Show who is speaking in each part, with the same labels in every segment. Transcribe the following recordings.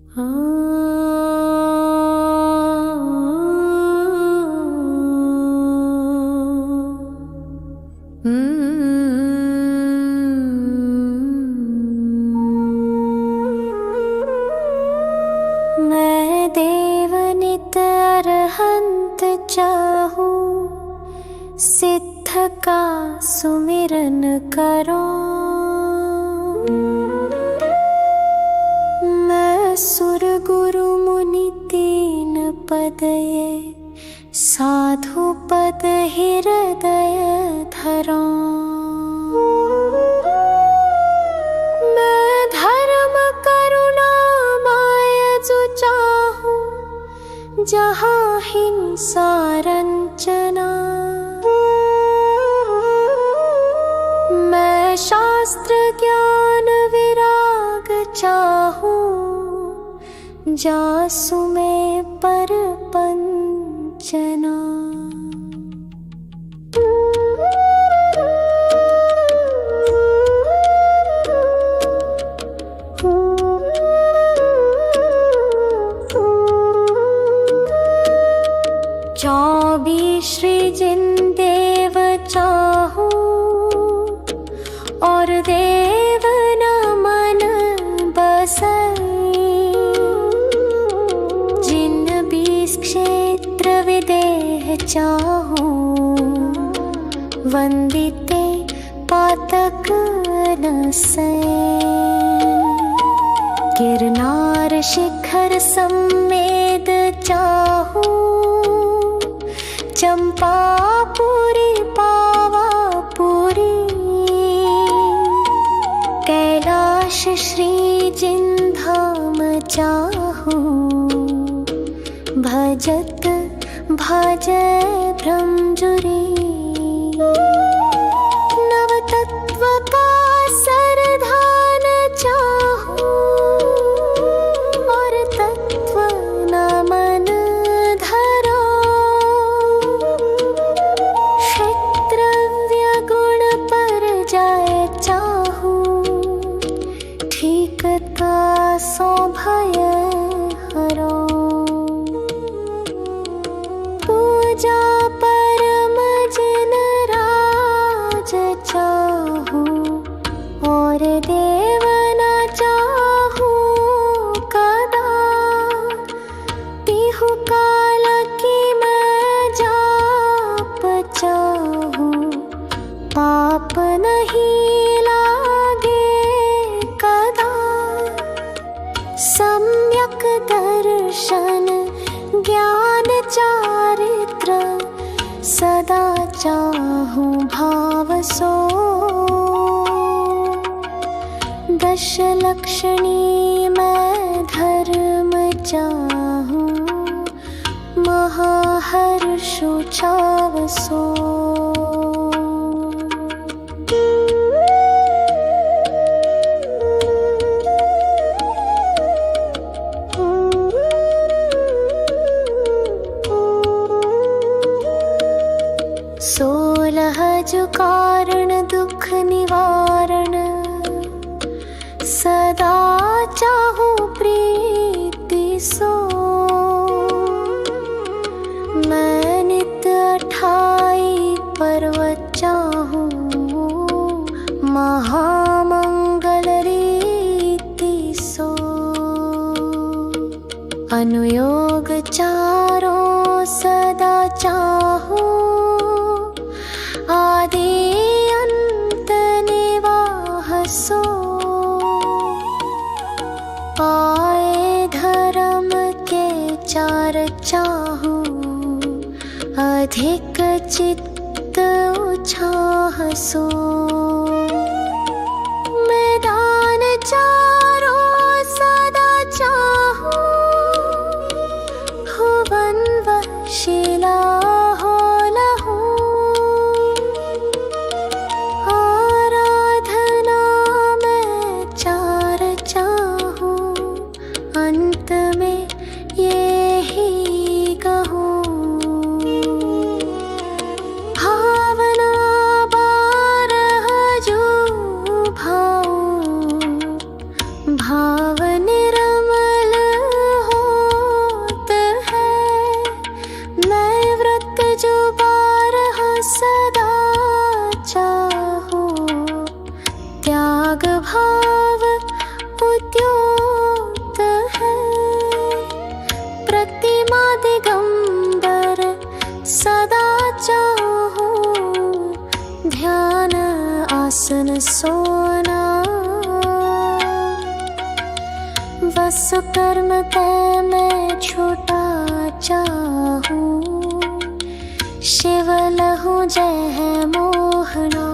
Speaker 1: मैं देवनित अरहंत चाहूं, सिद्ध का सुमिरन करो। मैं सुर गुरु मुनि तीन पद ये साधु पद हृदय धरो। मैं धर्म करुणा माया जो चाहूं, जहाँ हिंसा रंजना। मैं शास्त्र ज्ञान विराग चाहूं, जासु में पर पंचना। चौबीस श्री जिन देव चाहूं, और देव न मन बसई। जिन 20 क्षेत्र विदेह चाहूं, वंदिते पातक नसै। गिरनार शिखर सम्मेद चाहूं, चंपापुरी पावापुरी। कैलाश श्री जिन धाम चाहूं, भजत भजय भ्रमजुरी। नवतत्व का सरधान चाहूं, और तत्व न मन धरो। क्षेत्रव्य गुण पर जाए चाहूं, ठीकता सो भय हरो। पूजा परम जिन राज चाहूं, और देव न चाहूं कदा। तिहु काल की मैं जाप चाहूं, पाप नहीं लागे कदा। सम्यक दर्शन ज्ञान चारित्र, सदा चाहूं भाव सो। दश लक्षणी मैं धर्म चाहूं, महाहर्षु छाव सो। सोलह जो कारण दुख निवारण, सदा चाहूं प्रीति सो। मैं नित 28 पर्वत चाहूं, महामंगल रीति सो। अनुयोग चारों सदा चाहूं, आदि अंत निवाह सो। आए धर्म के चार चाहूं, अधिक चित्त उछाह सो। मैदान चारों सदा चाहूं, भुवन वशिला हो लहू। आराधना में चार चाहूं, अंत में ये ही कहूं। भावना 12 जो भाव, भाव निर्मल जन्म तय मैं छूटा चाहूं, शिव लहु जय मोहना।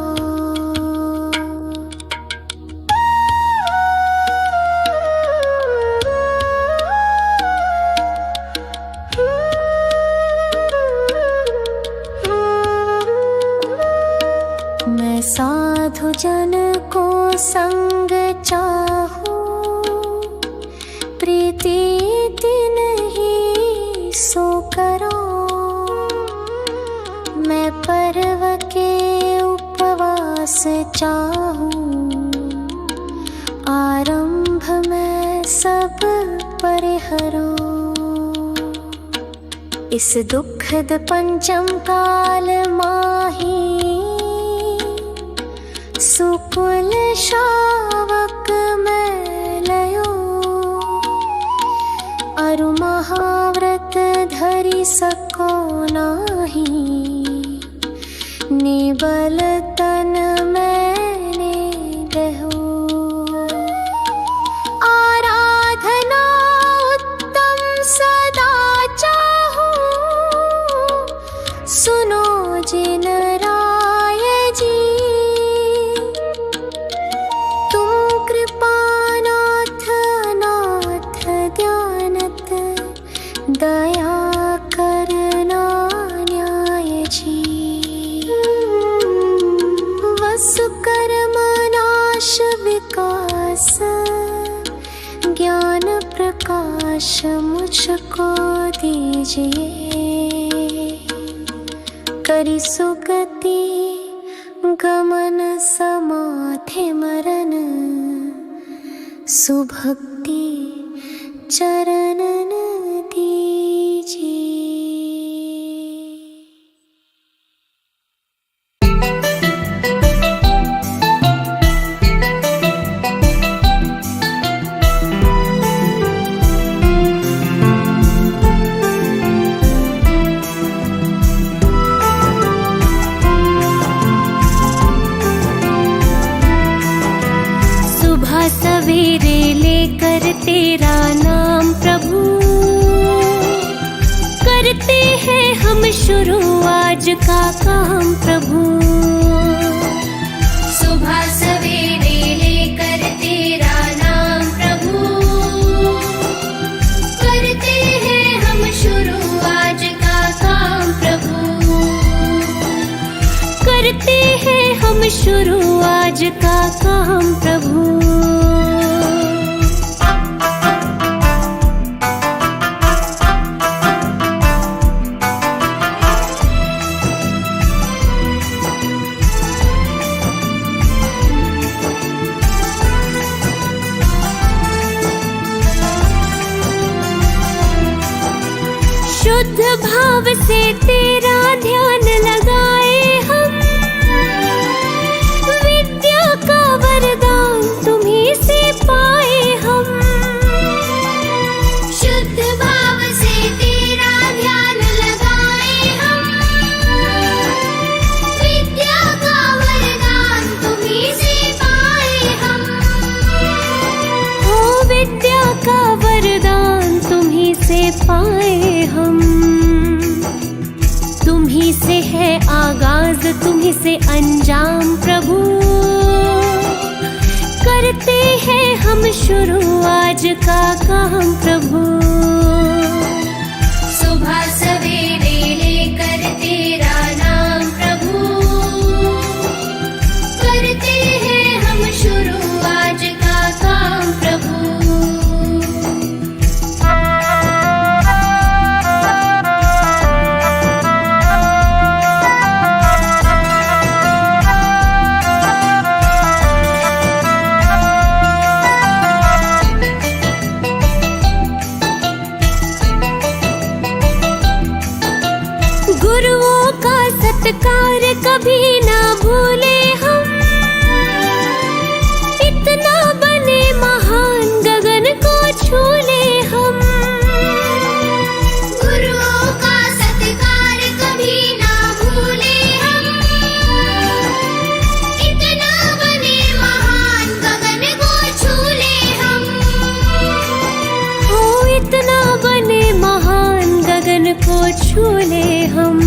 Speaker 1: मैं साधु जन को संग चाहूं, प्रीति दिन ही सो करो। मैं पर्व के उपवास चाहूं, आरंभ में सब परिहरो। इस दुखद पंचम काल माही, सुकुल शावक मैं लयो। अरु महाव्रत धरि सको नाही, निबल तन मैंने दहो। आराधना उत्तम सदा चाहूं, सुनो जिन राय जी। तुम कृपानाथ नाथ ज्ञानत, दया करना न्याय जी। वसु कर्म नाश विकास, ज्ञान प्रकाश मुझको दीजिए। करी सुगति गमन समाधि मरण, सुभक्ति चरणन दीजिए।
Speaker 2: सवेरे लेकर तेरा नाम प्रभु, करते हैं हम शुरू आज का काम प्रभु। सुबह सवेरे लेकर तेरा नाम प्रभु, करते हैं हम शुरू आज का काम प्रभु। करते हैं हम शुरू आज का काम प्रभु। शुद्ध भाव से तेरा ध्यान लगाए हम, विद्या का वरदान तुम्हीं से पाए हम। शुद्ध भाव से तेरा ध्यान लगाए हम, विद्या का वरदान तुम्हीं से पाए हम। हो विद्या का वरदान तुम्हीं से पाए हम। तुम्हीं से है आगाज, तुम्हीं से अंजाम प्रभु। करते हैं हम शुरू आज का काम प्रभु। सुबह सवेरे लेकर तेरा नाम प्रभु, करते हैं हम शुरू आज का काम प्रभु। गुरुओं का सत्कार कभी ना भूले हम, इतना बने महान गगन को छू ले हम। गुरुओं का सत्कार कभी ना भूले हम, इतना बने महान गगन को छू ले हम। हो
Speaker 1: कितना बने महान गगन को छू ले हम।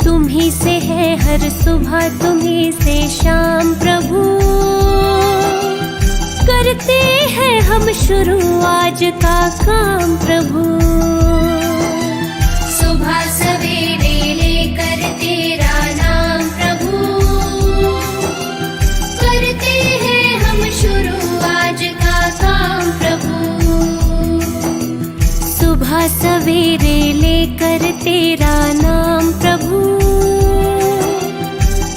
Speaker 1: तुम्ही से है हर सुबह, तुम्ही से शाम प्रभु। करते हैं हम शुरू आज का काम प्रभु।
Speaker 2: सुबह सवेरे लेकर तेरा नाम प्रभु, करते हैं हम शुरू आज का काम प्रभु।
Speaker 1: सुबह सवेरे लेकर तेरा नाम प्रभु,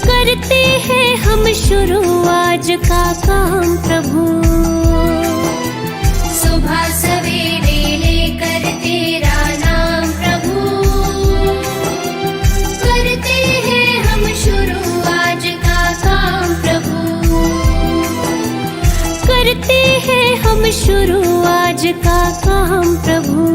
Speaker 1: करते हैं हम शुरू आज का काम प्रभु।
Speaker 2: सुबह सवेरे लेकर तेरा नाम प्रभु, करते हैं हम शुरू आज का काम प्रभु।
Speaker 1: करते हैं हम शुरू आज का काम प्रभु।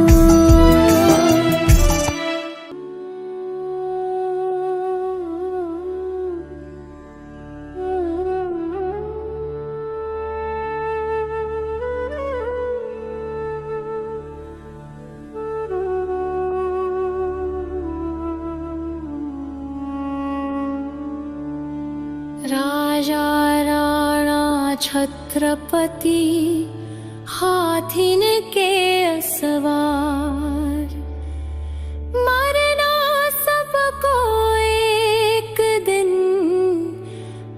Speaker 1: राजा राणा छत्रपति हाथिन के असवार, मरना सबको एक दिन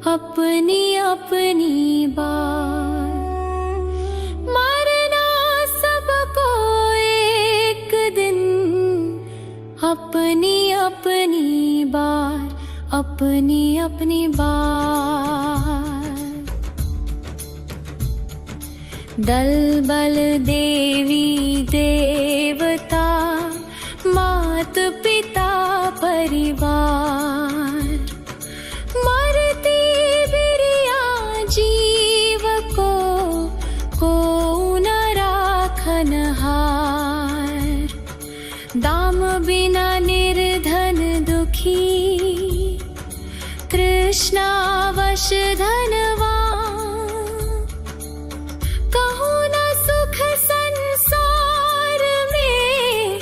Speaker 1: अपनी अपनी बार। मरना सबको एक दिन अपनी अपनी बार, अपनी अपनी बार। दल बल देवी देवता, मात पिता परिवार। मरती बिरिया जीव को न राखन हार। दाम बिना निर्धन दुखी, तृष्णावश धनवान। कहूँ न सुख संसार में,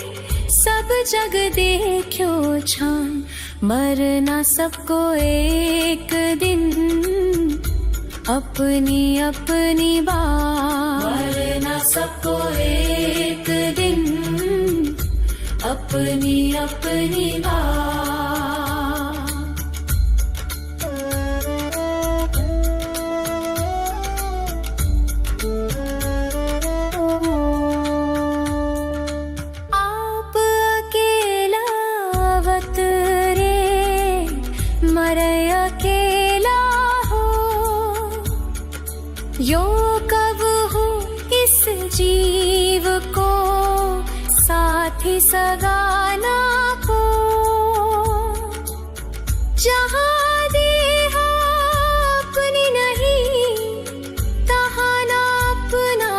Speaker 1: सब जग देखो छान। मरना सबको एक दिन अपनी अपनी बार। मरना सबको एक दिन अपनी अपनी बार। यो कब हो इस जीव को साथी सगाना को। जहाँ देहा अपनी नहीं, तहाँ ना अपना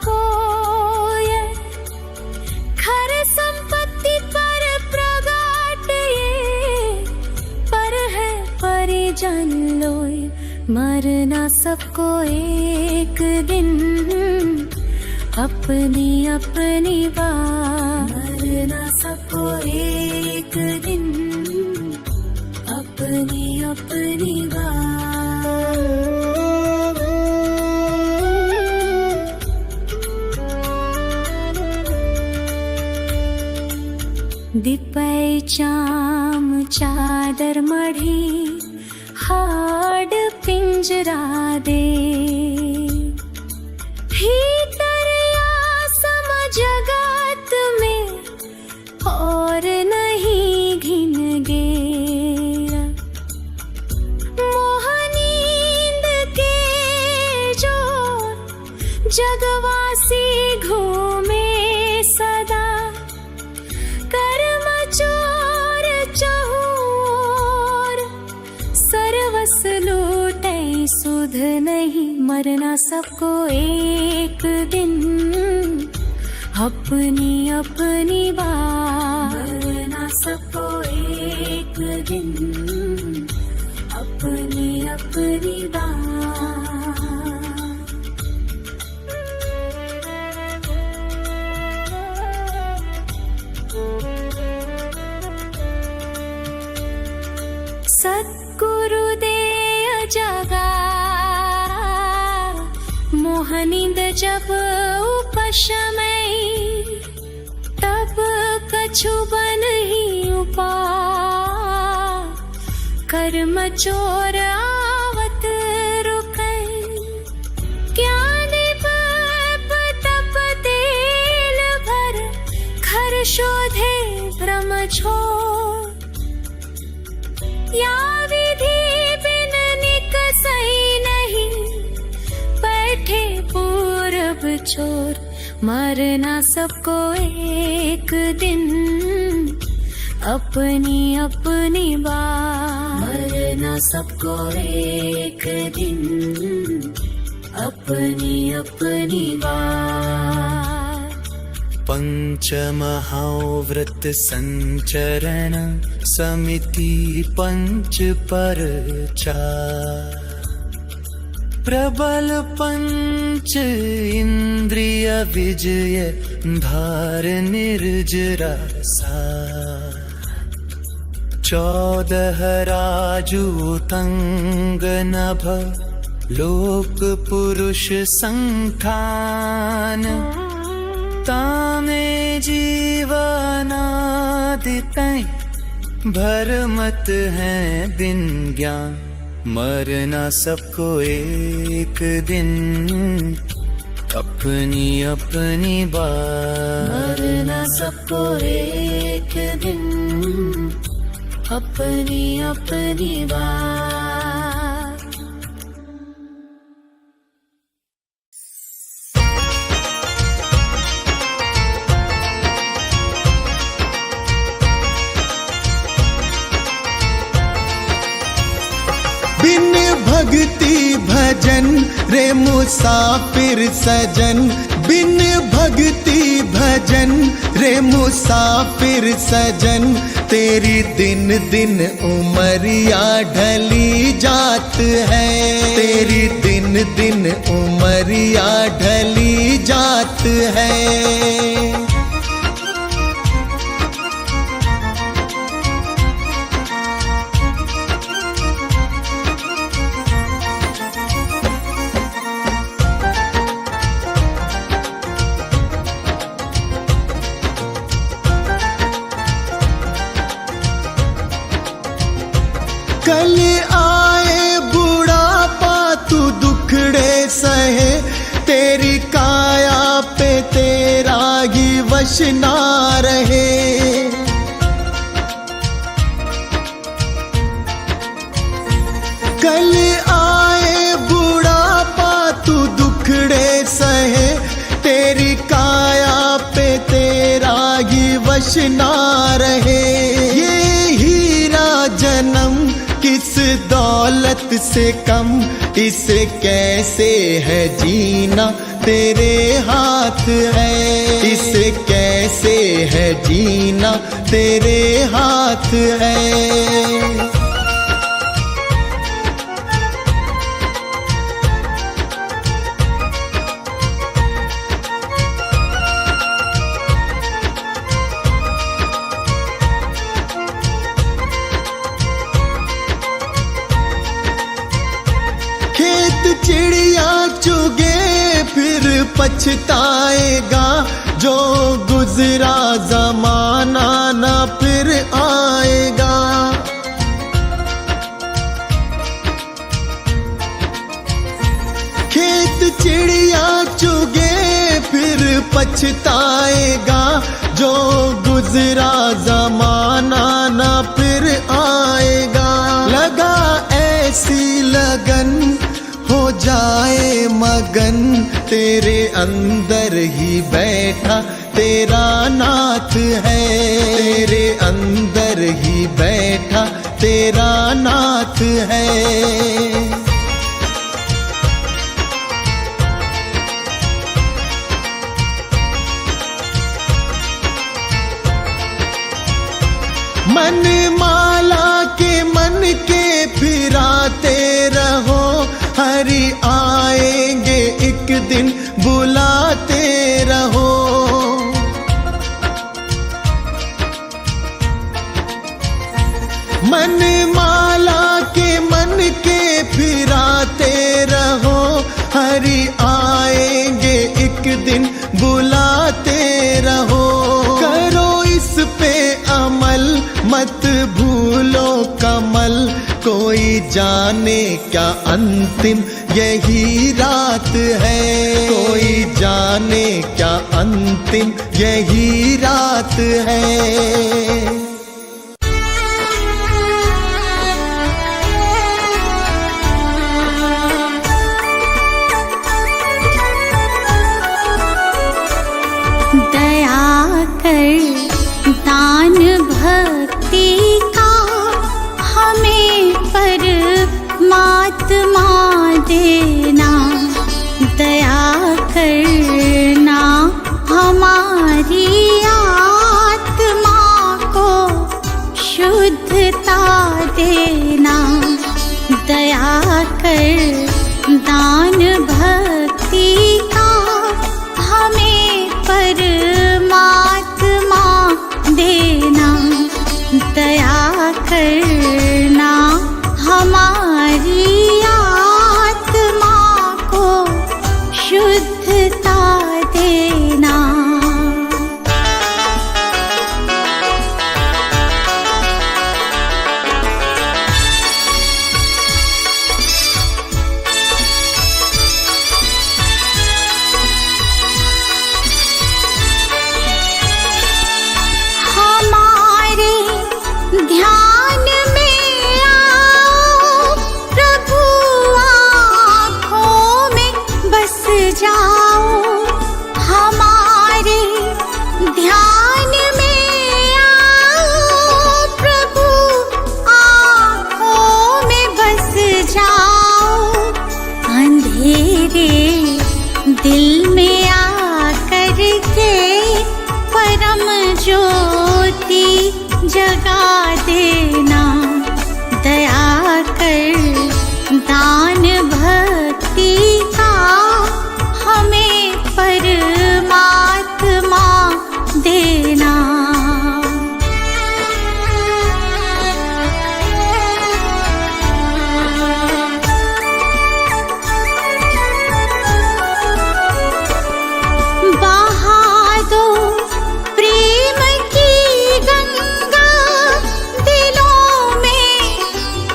Speaker 1: कोई। खर संपत्ति पर प्रगाट ये, पर है परिजन लोय। मरना सबको एक दिन अपनी अपनी बार। मरना सबको एक दिन अपनी अपनी बार। दिपै चाम चादर मढ़ी, हाड पिंजरा दे। भीतर आसम जगत में और नहीं घिन गेरा। मोह नींद के जो जगवासी घूमे सदा। कर्म चोर चहूर, सर्वस लूटे सुध नहीं। मरना सबको एक दिन अपनी अपनी बार। मरना सबको एक दिन अपनी अपनी बार। सद्गुरुदे जगा मोहनिंद जब उपशमय तब कछु बन ही उपा कर्म चोर आवत रुकै ज्ञान तप तेल भर घर शोधे भ्रम छोड़ या विधि बिन निकसई नहीं बैठे पूरब चोर मरना सबको एक दिन अपनी अपनी बात मरना सबको एक दिन अपनी अपनी बात
Speaker 3: पंचमहाव्रत संचरण समिति पंच पर चार प्रबल पंच इंद्रिय विजय धार निर्जरा सा 14 राजूतंग नभ लोक पुरुष संखान तामे जीवनादितै भरमत है दिन ज्ञान मरना सबको एक दिन अपनी अपनी बात
Speaker 1: मरना सबको एक दिन अपनी अपनी बात
Speaker 4: बिन भक्ति भजन रे मुसाफिर सजन बिन भक्ति भजन रे मुसाफिर सजन तेरी दिन दिन उमरिया ढली जात है तेरी दिन दिन उमरिया ढली जात है कल आए बुढ़ापा तू दुखड़े सहे तेरी काया पे तेरा ही वश ना रहे कल आए बुढ़ापा तू दुखड़े सहे तेरी काया पे तेरा ही वश ना रहे ये हीरा जन्म किस दौलत से कम इसे कैसे है जीना तेरे हाथ है इसे कैसे है जीना तेरे हाथ है चिड़िया चुगे फिर पछताएगा जो गुजरा जमाना ना फिर आएगा खेत चिड़िया चुगे फिर पछताएगा जो गुजरा जमाना ना फिर आएगा लगा ऐसी लगन हो जाए मगन तेरे अंदर ही बैठा तेरा नाथ है तेरे अंदर ही बैठा तेरा नाथ है मन माला के मन के फिराते रहो हरि आएंगे एक दिन बुलाते रहो मन माला कमल, कोई जाने क्या अंतिम यही रात है, कोई जाने क्या अंतिम यही रात है।
Speaker 1: दान भक्ति का हमें परमात्मा देना, दया करना हमारी आत्मा को शुद्धता देना, दया कर दान भक्ति का हमें परमात्मा देना, दया करना हमारी आत्मा को शुद्धता देना। ध्यान में आओ प्रभु, आँखों में बस जाओ, हमारे ध्यान में आओ प्रभु, आँखों में बस जाओ, अंधेरे दिल में आकर के परम ज्योति जगा देना, दया कर दान भक्ति का हमें परमात्मा देना। बहा दो प्रेम की गंगा, दिलों में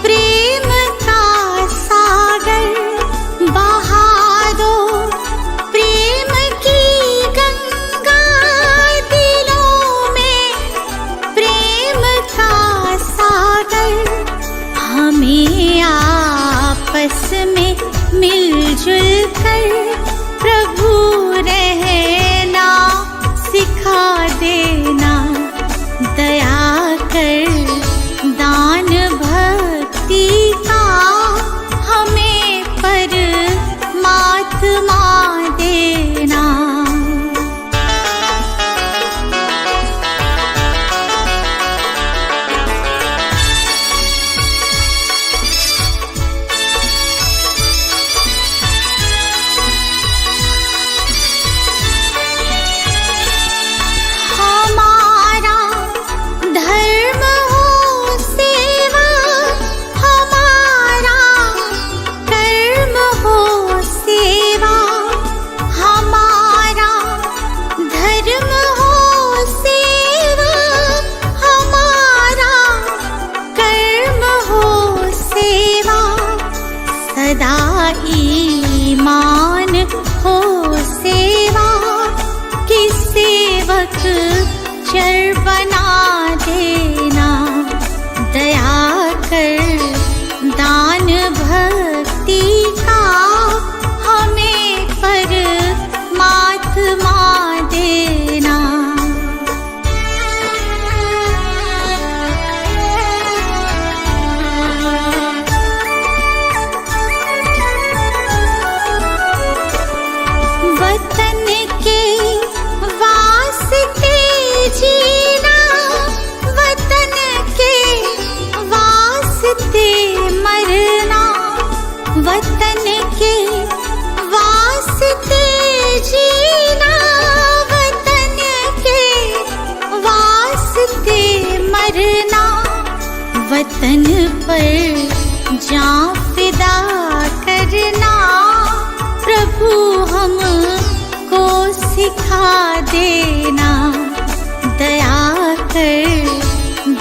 Speaker 1: प्रेम का सागर, बहा दो प्रेम की गंगा, दिलों में प्रेम का सागर, हमें आपस में मिलजुल कर प्रभु रहना सिखा देना, दया कर दान भक्ति का हमें परमात्मा देना। सदा ईमान हो सेवा की, सेवक चर बना देना, दया कर दान भक्ति का हमें परमात्मा देना। वतन के वास्ते जीना, वतन के वास्ते मरना, वतन के वास्ते जीना, वतन के वास्ते मरना, वतन पर जान फिदा करना प्रभु हमको सिखा देना, दया कर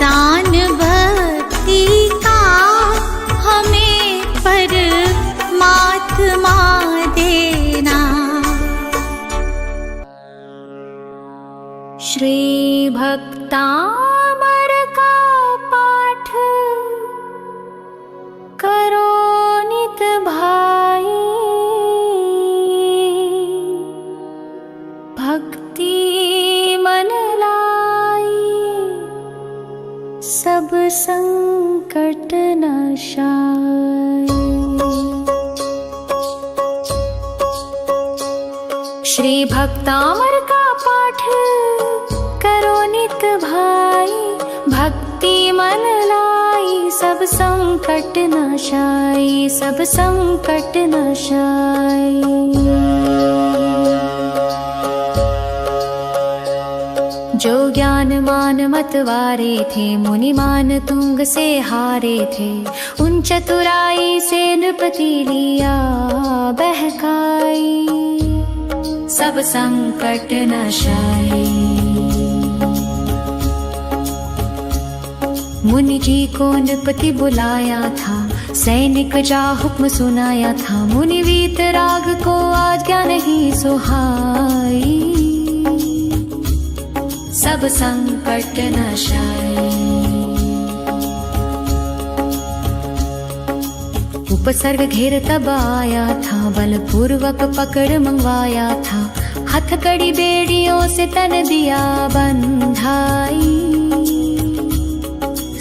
Speaker 1: दान भक्ति का श्री भक्तामर का पाठ करो नित भाई, भक्ति मन लाई सब संकट नाशाय। श्री भक्तामर का पाठ करो नित भाई, भक्ति मन लाई सब संकट नाशाय, सब संकट नाशाय। जो ज्ञान मान मतवारे थे, मुनि मान तुंग से हारे थे, उन चतुराई से नृपति लिया बहकाई, सब संकट नाशाय। मुनि जी को नृपति बुलाया था, सैनिक जा हुक्म सुनाया था, मुनि वीतराग को आज्ञा नहीं सुहाई, सब संकट नाशाय। उपसर्ग घेर तब आया था, बलपूर्वक पकड़ मंगवाया था, हथकड़ी बेड़ियों से तन दिया बंधाई,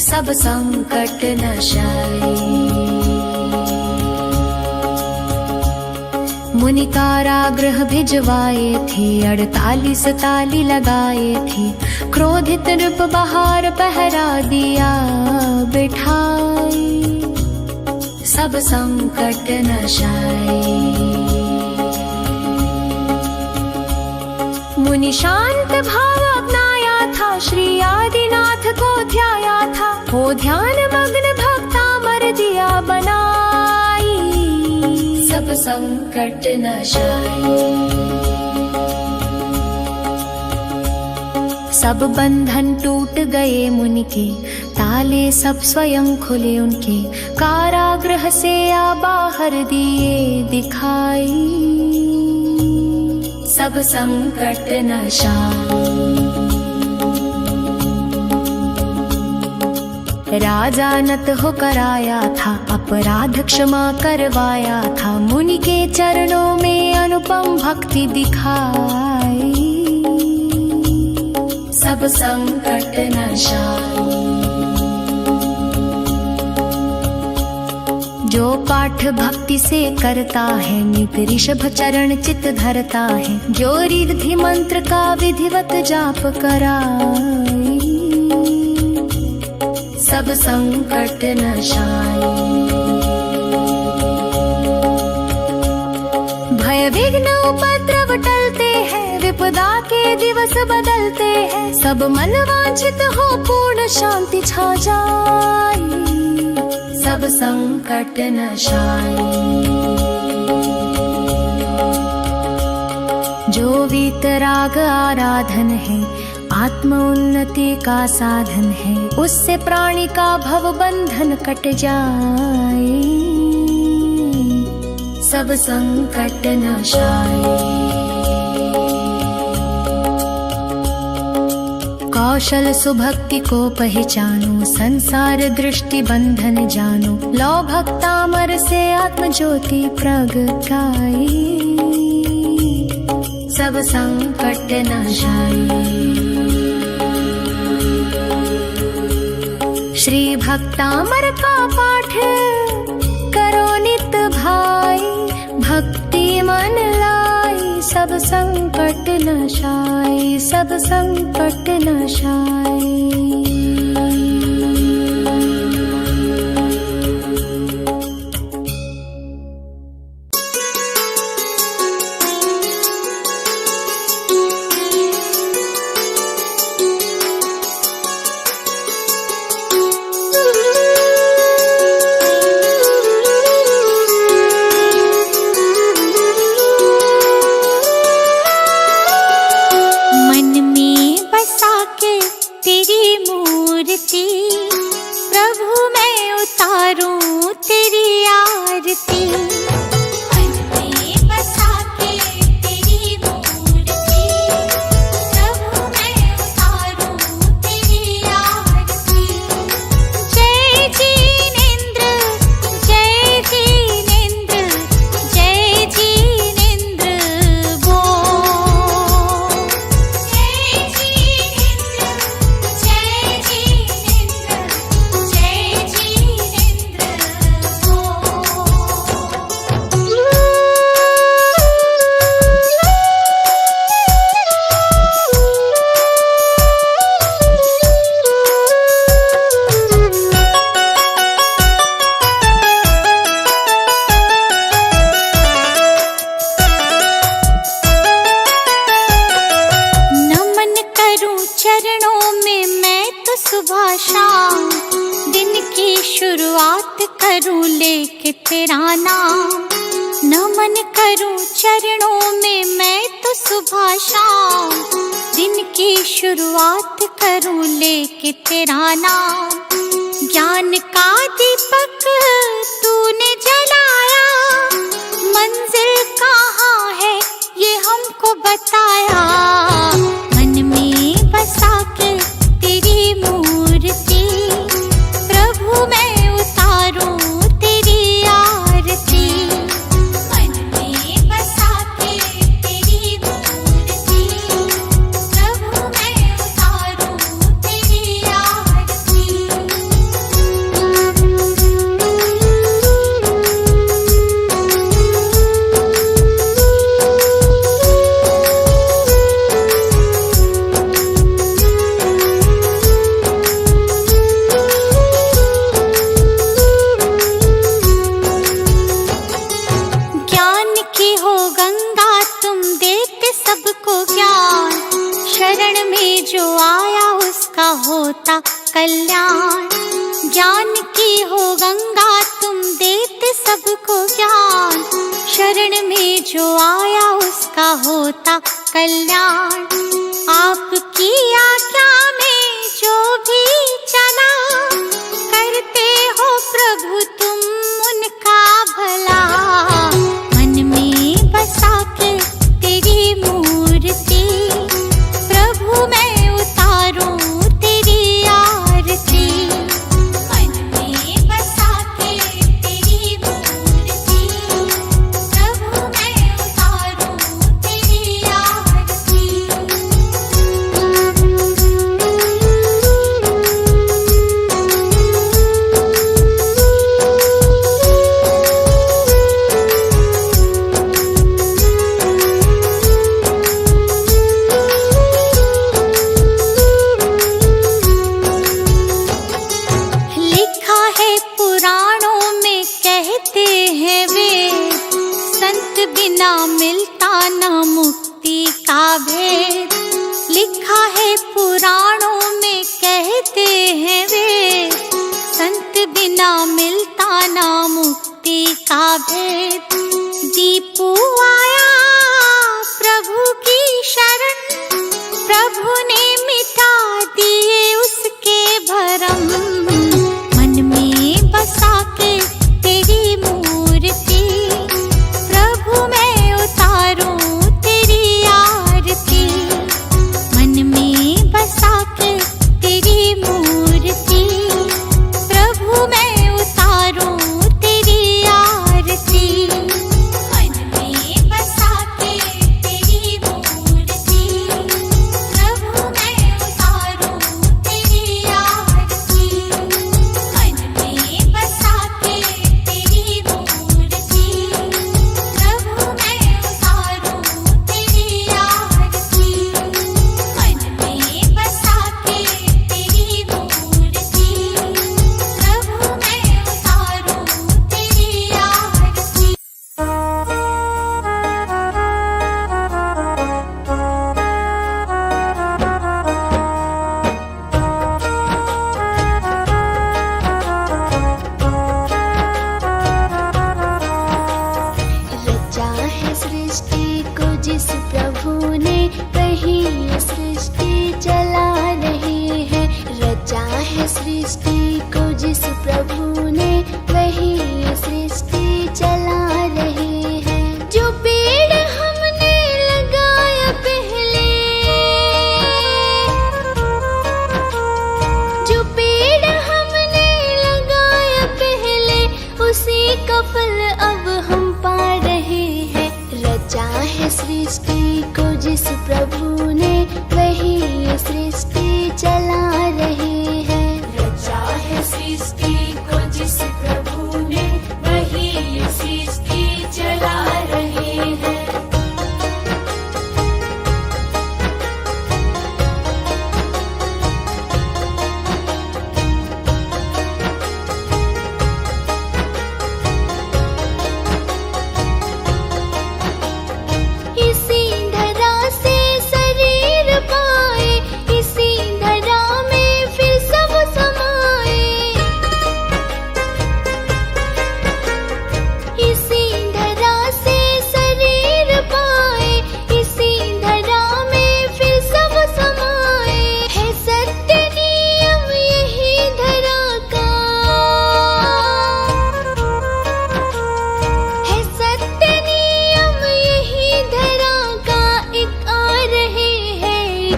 Speaker 1: सब संकट नाशाय। मुनि कारागृह भिजवाए थे, 48 ताली लगाए थे, क्रोधित नृप बहार पहरा दिया बिठाई, सब संकट नाशाय। मुनि शांत भाव अपनाया था, श्री आदिनाथ को ध्याया था, हो ध्यान मग्न भक्तामर दिया बनाई, सब संकट नाशाय। सब बंधन टूट गए मुनि के, ताले सब स्वयं खुले उनके, कारागृह से आ बाहर दिए दिखाई, सब संकट नाशाय। राजा नत होकर आया था, अपराध क्षमा करवाया था, मुनि के चरणों में अनुपम भक्ति दिखाई, सब संकट नाशाय। जो पाठ भक्ति से करता है, नित ऋषभ चरण चित धरता है, जो रिद्धि मंत्र का विधिवत जाप कराए, सब संकट नाशाय। भय विघ्न उपद्रव टलते हैं, विपदा के दिवस बदलते हैं, सब मन वांछित हो पूर्ण शांति छा जाए, सब संकट नाशाय। जो वीतराग आराधन है, आत्म उन्नति का साधन है, उससे प्राणी का भव बंधन कट जाए, सब संकट नाशाय। कौशल सुभक्ति को पहचानो, संसार दृष्टि बंधन जानो, लो भक्तामर से आत्म ज्योति प्रगटाई, सब संकट नाशाय। श्री भक्तामर का पाठ करो नित भाई, भक्ति मन लाई सब संकट नाशाय, सब संकट नाशाय।
Speaker 2: मन में बसा के तेरी मूर्ति, प्रभु मैं सुबह शाम, दिन की शुरुआत करूं लेके तेरा नाम। नमन करूं चरणों में मैं तो सुबह शाम, दिन की शुरुआत करूं लेके तेरा नाम। ज्ञान का दीपक तूने जलाया, मंजिल कहाँ है ये हमको बताया। मन में बसा के तेरी मूर्ति, प्रभु मैं उतारूं तेरी आरती। मन में बसा के तेरी मूर्ति, प्रभु मैं उतारूं तेरी आरती। ज्ञान की हो गंगा तुम देते सबको ज्ञान, शरण में जो आया उसका होता कल्याण। ज्ञान की हो गंगा तुम देते सबको ज्ञान, शरण में जो आया उसका होता कल्याण। आपकी आज्ञा में जो भी चला, करते हो प्रभु तुम उनका भला। मन में बसा के तेरी मूर्ति, प्रभु मैं उतारूं तेरी आरती। मन में बसा के तेरी मूर्ति, प्रभु मैं उतारूं तेरी आरती। लिखा है पुराणों में कहते हैं वे, संत बिना मिलता न मुक्ति का भेद। लिखा है पुराणों में कहते हैं वे, संत बिना मिलता न मुक्ति का भेद। दीपू आया प्रभु की शरण, प्रभु ने मिटा दिए उसके भरम। मन में बसा के तेरी मूर्ति, प्रभु मैं उतारूं तेरी आरती। मन में बसा के तेरी मूर्ति, प्रभु मैं उतारूं तेरी आरती। मन में बसा के तेरी मूर्ति, प्रभु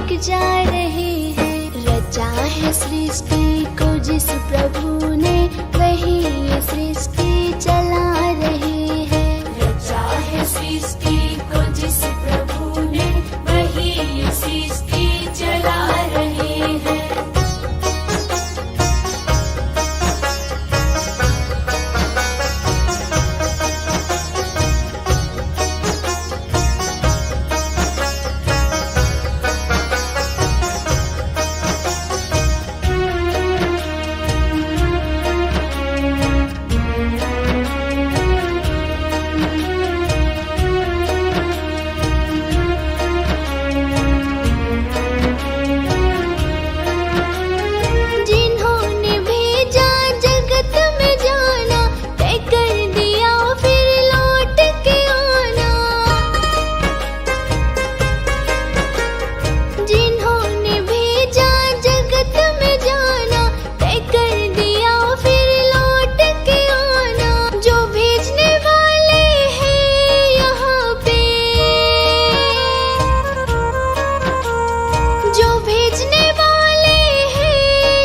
Speaker 2: बिक जा रहे हैं। रचा है सृष्टि को जिस प्रभु ने, वही ये सृष्टि चला रहे हैं।
Speaker 1: रचा है सृष्टि को जिस प्रभु ने, वही ये सृष्टि चला रहे हैं।
Speaker 2: जिन्होंने भेजा जगत में जाना, तय कर दिया फिर लौट के आना। जिन्होंने भेजा जगत में जाना, तय कर दिया फिर लौट के आना। जो भेजने वाले हैं यहाँ पे, जो भेजने वाले हैं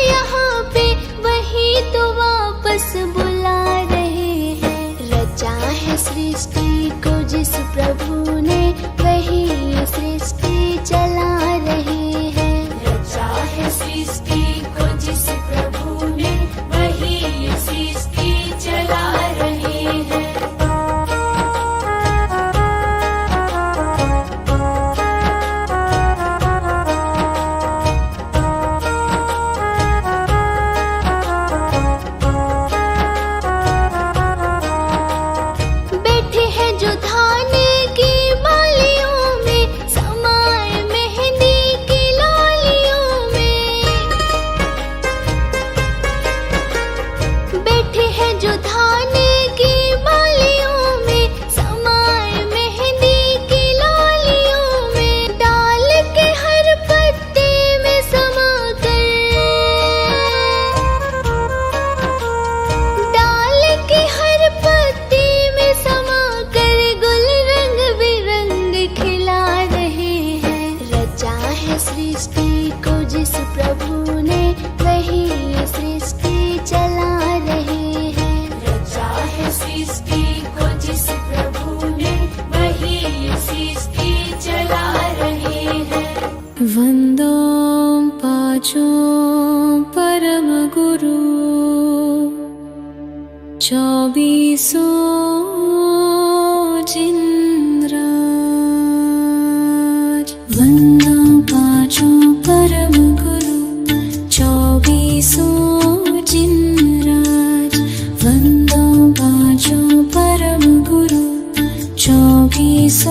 Speaker 2: यहाँ पे, वही तो वापस बुला रहे हैं। रचा है सृष्टि को जिस प्रभु ने, वही ये सृष्टि चला रहे हैं।
Speaker 1: रचा है सृष्टि को जिस प्रभु ने, वही ये सृष्टि चला रहे हैं।
Speaker 2: बैठे हैं जो धाने की बालियों में, समाए मेहंदी की लालियों में। बैठे हैं जो धाने की बालियों में, समाए मेहंदी की लालियों में। डाल के हर पत्ते में समा कर, डाल के हर पत्ते में समा कर, गुल रंग बिरंग खिला रहे हैं। रचा है सृष्टि को जिस प्रभु ने, वही ये सृष्टि चला रहे हैं।
Speaker 1: रचा है सृष्टि को जिस प्रभु ने, वही ये सृष्टि चला रहे हैं।
Speaker 5: वन्दो पाचो परम गुरु, 24 जिनराज। वन्दो पाचो परम गुरु, 24 जिनराज। वन्दो पाचो परम गुरु, 24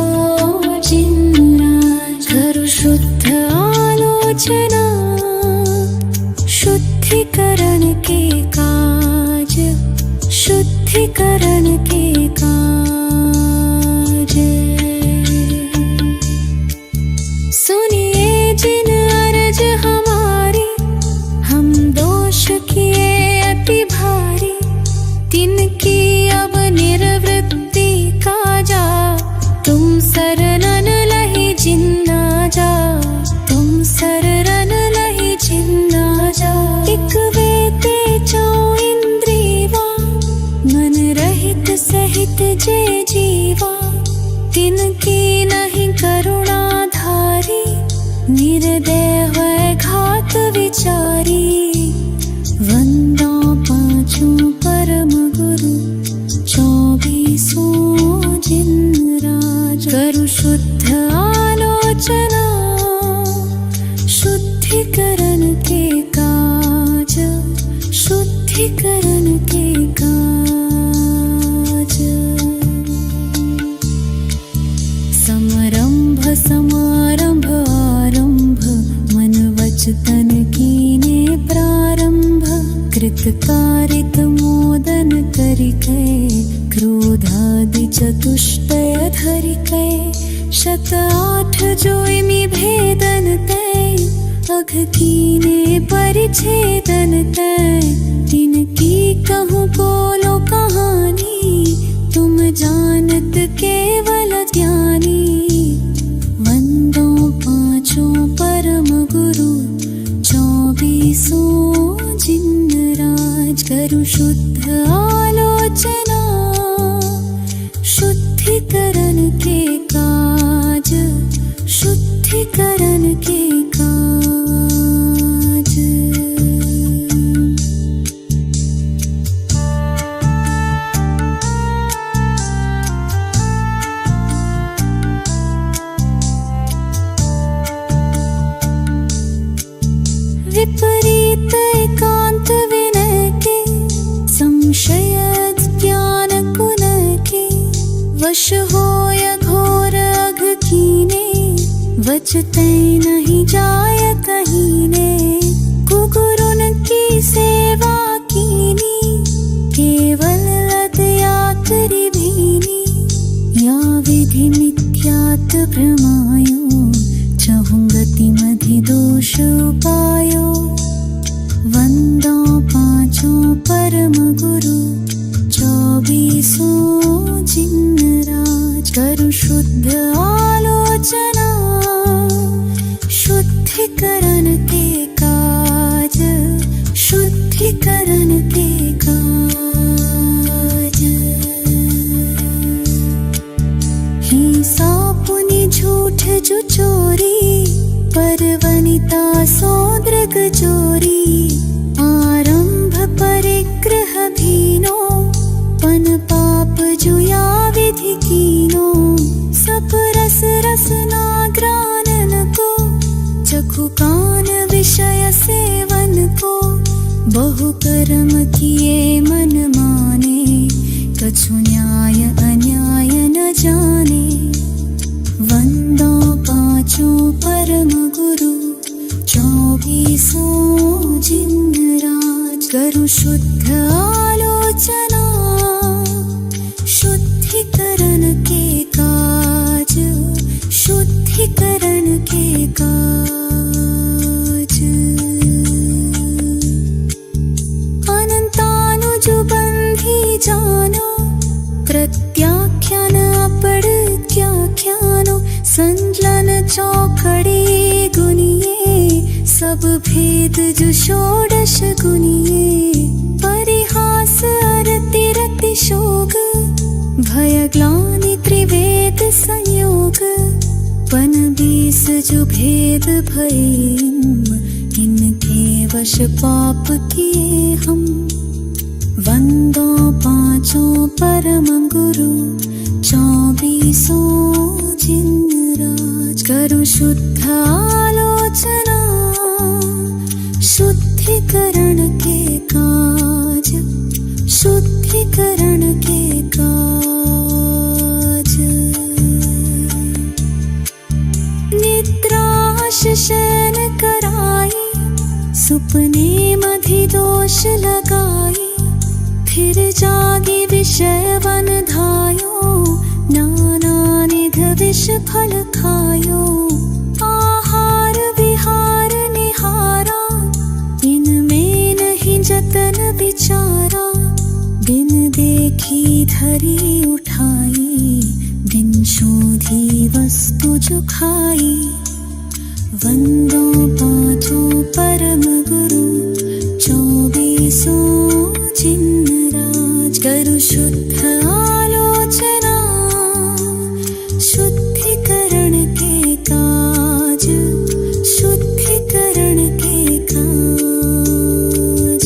Speaker 5: जिनराज। करु शुद्ध आलोचना, शुद्धिकरण के काज, शुद्धिकरण के काज। सुनिए जिन अर्ज हमारी, हम दोष किए अति भारी। तिनकी अब निर्वृत्ति काजा, तुम शरणन लहि जिन्ना जा। तुम शरणन लहि जिन्ना जा। एक वेते चौ इंद्रिवा, मन रहित सहित जे जीवा। तिनकी नहीं करुणा धारी, निर्दय है घात विचारी। वन्दो पाचों परम गुरु, 24 जिनराज। करु शुद्ध आलोचना, शुद्धिकरण के काज, शुद्धिकरण के काज। समरंभ समारंभ आरंभ, मन वच तन कीने प्रारंभ। कृत कारित मोदन करिकै, क्रोधादि चतुष्टय धरिकै। 108 जोइमि भेदन तै, अघ कीने परिच्छेदन तै। तिनकी कहूँ बोलो कहानी, तुम जानत केवल ज्ञानी। वन्दो पाचों परम सो जिन्नराज करूं शुद्ध आलोचना, शुद्धिकरण के काज, शुद्धिकरण के काज। विपरीत एकांत विनय के, संशय ज्ञान कुन के, वश होय घोर अघ कीने, वचते नहीं जाय कहीने। कुगुरुन की सेवा कीनी, केवल लदया करी भीनी। या विधि मिथ्यात भ्रमायो, चहुंगति मधि दोष उपायो। वंदो पांचों परम गुरु, 24 जिन्नराज करूं शुद्ध आलोचना, शुद्धिकरण के काज, शुद्धिकरण के काज। हिंसा पुनि झूठ जो चोरी, परवनिता सौद्रग चोरी। आरंभ परिग्रह भीनो, पन पाप जुया विधि कीनो। सब रस रसना ग्रानन को, चखु कान विषय सेवन को। बहु कर्म किए मन माने, कछु न्याय अन्याय न जाने। वंदो पांचों परम गुरु, 24 जिन्नराज करूं शुद्ध आलोचना, शुद्धिकरण के काज, शुद्धिकरण के काज। अनंतानुज बंधी जानो, प्रत्याख्यान अपड़त्याख्यानो। संजलन चौखड़ी गुनिए, सब भेद जो षोडश गुनिए। परिहास अरति रति शोक, भय ग्लानि त्रिवेद संयोग। पन 20 जो भेद भये, इनके वश पाप किए हम। वंदो पांचों परम गुरु, 24 जिन्नराज करूं शुद्ध आलोचना, शुद्धिकरण के काज, शुद्धिकरण के काज। निद्राश शयन कराई, सुपने मधि दोष लगाई। फिर जागी विषय वन धायो, नाना निध विष फल खायो। आहार विहार निहारा, इनमें नहीं जतन विचारा। बिन देखी धरी उठाई, बिन शोधी वस्तु जो खाई। वंदो पांचों परम गुरु, 24 जिन्नराज करूं शुद्ध आलोचना, शुद्धिकरण के काज, शुद्धिकरण के काज।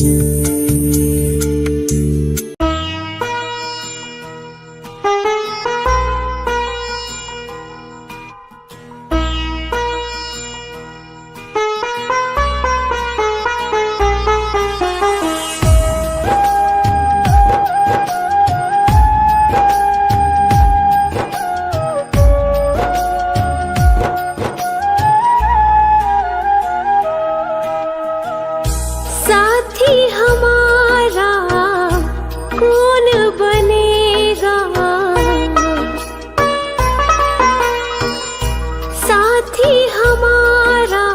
Speaker 2: साथी हमारा कौन बनेगा, साथी हमारा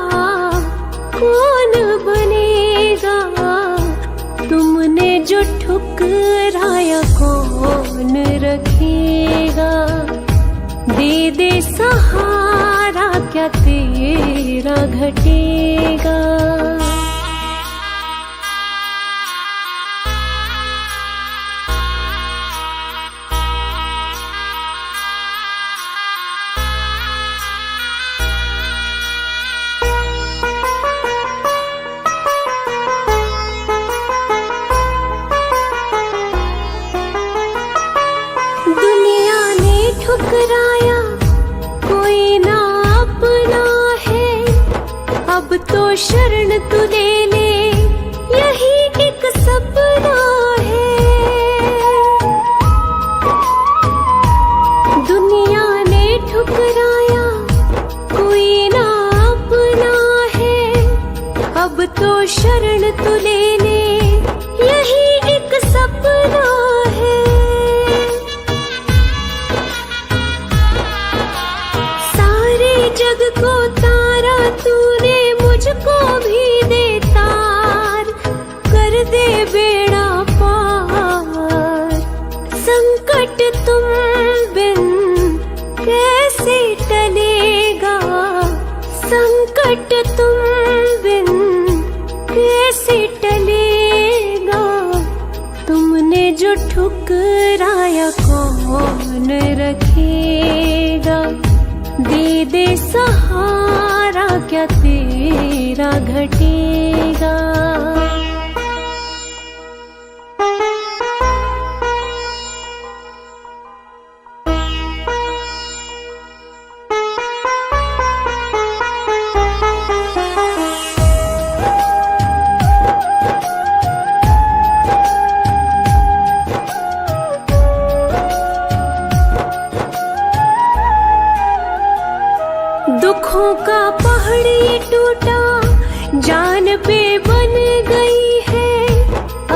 Speaker 2: कौन बनेगा। तुमने जो ठुकराया कौन रखेगा। दे दे सहारा क्या तेरा घटेगा।
Speaker 1: तो शरण तू ले ले, यही एक सपना है। दुनिया ने ठुकराया, कोई ना अपना है। अब तो शरण तू ले ले, यही एक सपना है। सारे जग को तारा तूने, मुझको भी दे तार, कर दे बेड़ा पार। संकट तुम बिन कैसे टलेगा, संकट तुम बिन कैसे टलेगा। तुमने जो ठुकराया कौन रखेगा, दे दे सहारा क्या तेरा घटेगा। दुखों का पहाड़ ये टूटा, जान पे बन गई है।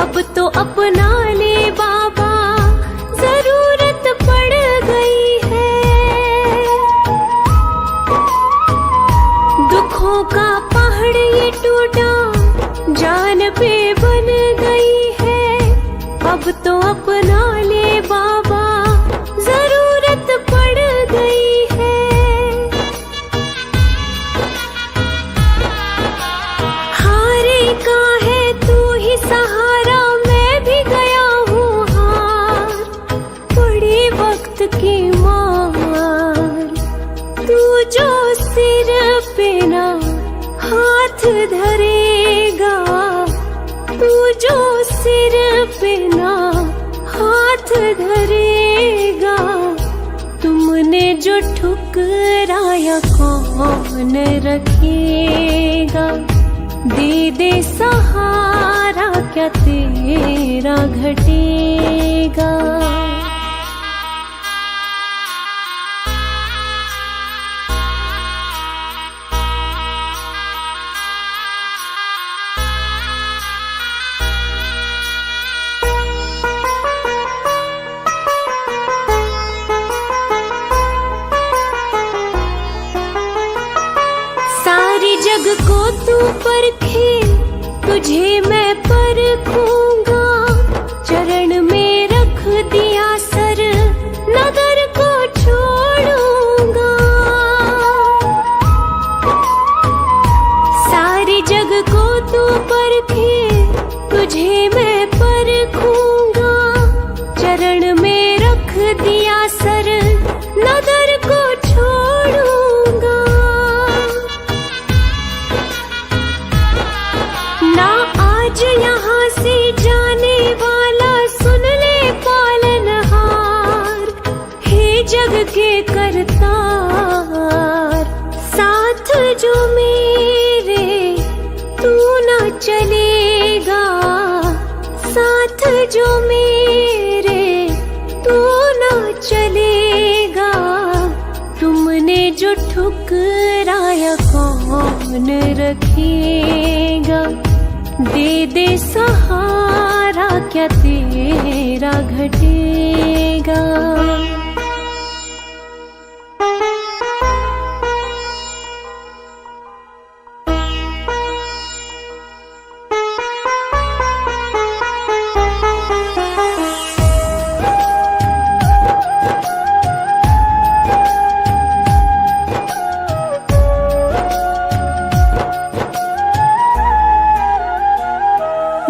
Speaker 1: अब तो अपना ले बाबा, जरूरत पड़ गई है। दुखों का पहाड़ ये टूटा, जान पे बन गई है। अब तो अपना ले बाबा, जरूरत पड़ गई है। का है तू ही सहारा, मैं भी गया हूँ हार। पड़ी वक्त की मार, तू जो सिर पे ना हाथ धरेगा, तू जो सिर पे ना हाथ धरेगा। तुमने जो ठुकराया कौन रखेगा, दे दे सहारा क्या तेरा घटेगा। सारी जग को तू परखे, तुझे मैं परखूंगा। चरण में रख दिया सर, नगर को छोड़ूंगा। सारी जग को तू परखे, तुझे मैं परखूंगा। चरण में रख दिया सर, नगर को छोड़ूंगा। ना आज यहाँ से जाने वाला, सुन ले पालनहार। हे जग के करतार, साथ जो मेरे तू ना चलेगा, साथ जो मेरे तू ना चलेगा। तुमने जो ठुकराया कौन रखेगा, दे दे सहारा क्या तेरा घटेगा।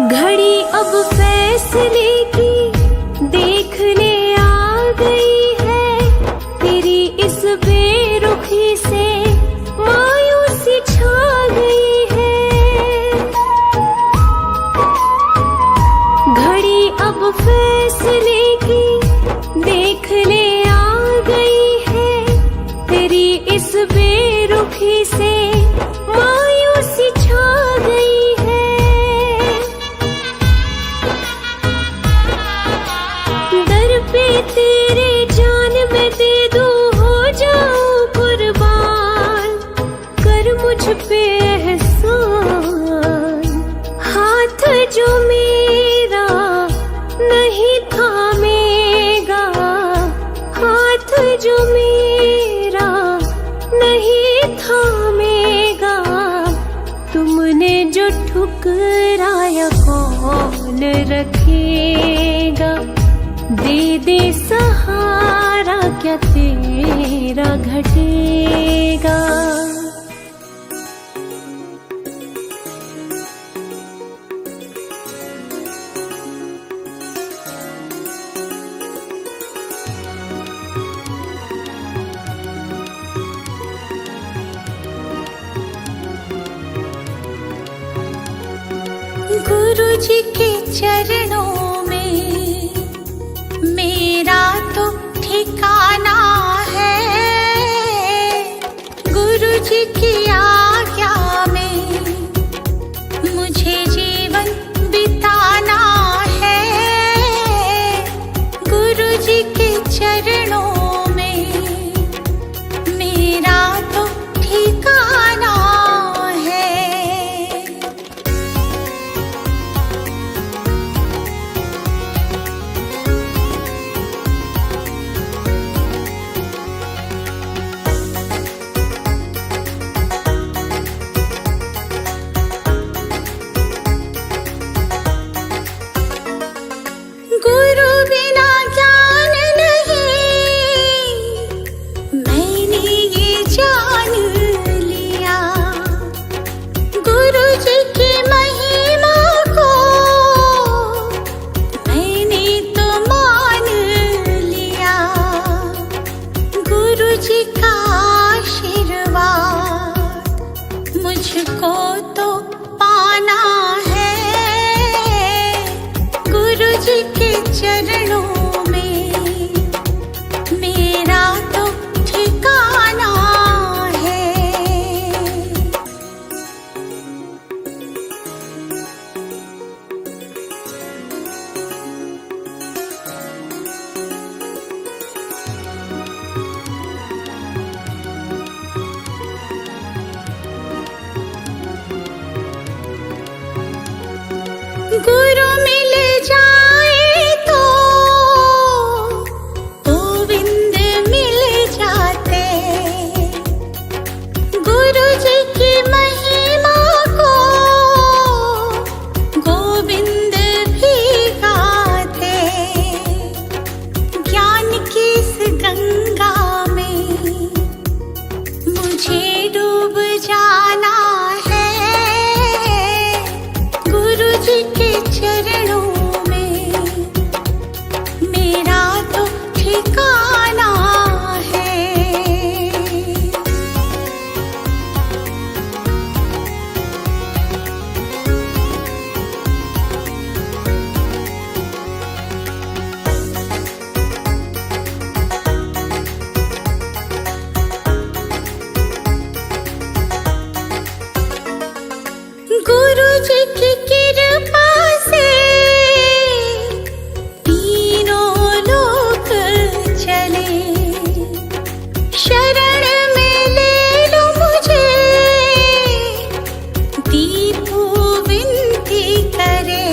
Speaker 1: घड़ी अब फैसले की देखने आ गई है, तेरी इस बेरुखी से मायूसी छा गई है। घड़ी अब फैसले की देखने आ गई है, तेरी इस बेरुखी से मायूसी तुमने जो ठुकराया कौन रखेगा, दे दे सहारा क्या तेरा घटेगा। गुरु जी के चरणों में मेरा तो ठिकाना है, गुरु जी की आज्ञा में मुझे जीवन बिताना है, गुरु जी के चरणों में मेरा तो ठिकाना है। गुरु बिना ज्ञान नहीं, मैंने ये जान लिया, गुरु जी की महिमा को मैंने तो मान लिया, गुरु जी का आशीर्वाद मुझको तो पाना है, गुरु जी के चरणों में मेरा तो ठिकाना है। गुरु मिल जाए तो गोविंद मिल जाते, गुरु जी की महिमा को गोविंद भी गाते, ज्ञान की इस गंगा में मुझे डूब जाना है, गुरु जी के चरणों में मेरा तो ठिकाना है। गुरु जी की कृपा से तीनों लोक चले, शरण में ले लो मुझे, दीपू विनती करे,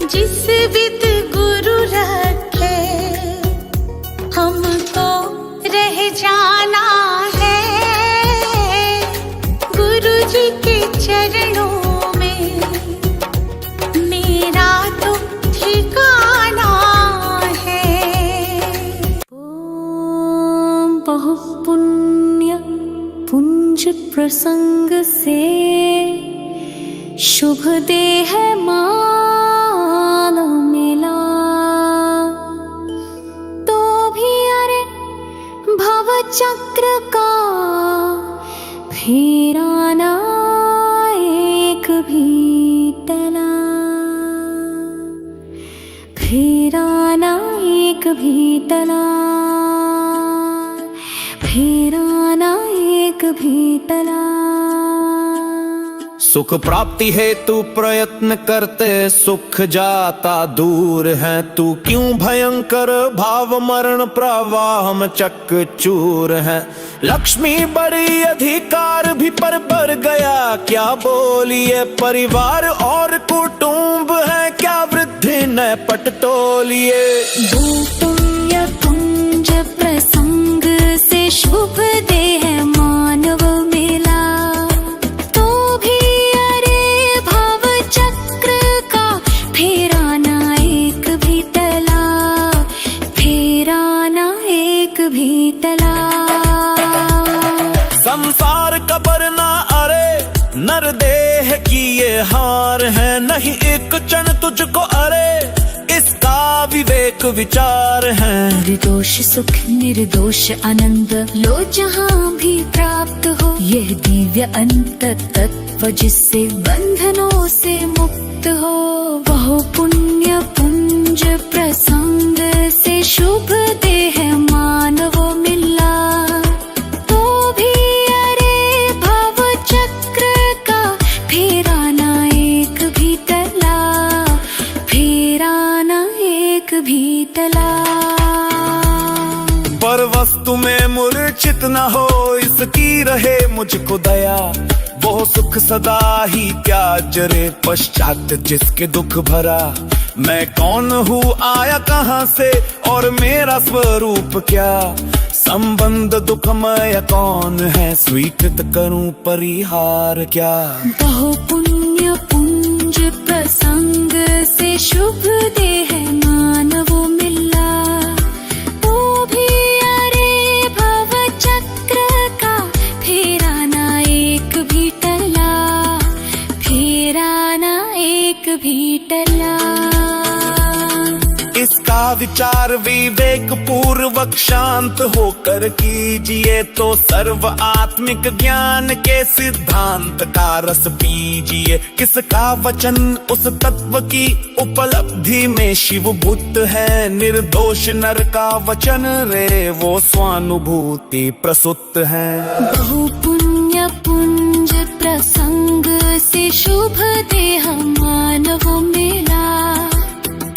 Speaker 1: जिस विद गुरु रखे हमको रह जाना है, गुरु जी के चरणों में मेरा तो ठिकाना है। ओम बहुपुण्य पुंज प्रसंग से शुभ देह माल मिला, तो भी अरे भव चक्र का फेरा ना एक भी टला, फेरा ना एक भी टला, फेरा ना एक भी टला।
Speaker 3: सुख प्राप्ति हेतु प्रयत्न करते सुख जाता दूर है, तू क्यों भयंकर भाव मरण प्रवाह में चकचूर है। लक्ष्मी बड़ी अधिकार भी पर बढ़ गया क्या बोलिए, परिवार और कुटुंब है क्या वृद्धि न पट तोलिए।
Speaker 5: भूपुण्य पुंज प्रसंग से शुभ देह मानव मिला, तो
Speaker 3: नर देह की ये हार है, नहीं एक क्षण तुझको अरे इसका विवेक विचार है।
Speaker 5: निर्दोष सुख निर्दोष आनंद लो जहाँ भी प्राप्त हो, यह दिव्य अंत तत्व जिससे बंधनों से मुक्त हो। वह पुण्य पुंज प्रसंग से शुभ देह मानव मिला, तो भी अरे भव चक्र का फेरा ना एक भी टला, फेरा ना एक भी टला।
Speaker 3: पर वस्तु में मूर्छित न हो, इसकी रहे मुझको दया। वो सुख सदा ही त्याज रे पश्चात जिसके दुख भरा। मैं कौन हूँ, आया कहाँ से, और मेरा स्वरूप क्या। संबंध दुखमय कौन है, स्वीकृत करूं परिहार क्या।
Speaker 5: बहु पुण्य पुंज प्रसंग से शुभ देह मानव मिला, तो भी अरे भव चक्र का फेरा ना एक भी टला, फेरा ना एक भी टला।
Speaker 3: इसका विचार विवेक पूर्वक शांत होकर कीजिए, तो सर्व आत्मिक ज्ञान के सिद्धांत का रस पीजिए। किसका वचन उस तत्व की उपलब्धि में शिव बुद्ध है। निर्दोष नर का वचन रे वो स्वानुभूति प्रसुत है।
Speaker 5: बहु पुण्य पुंज प्रसंग से शुभ देह मानव मिला,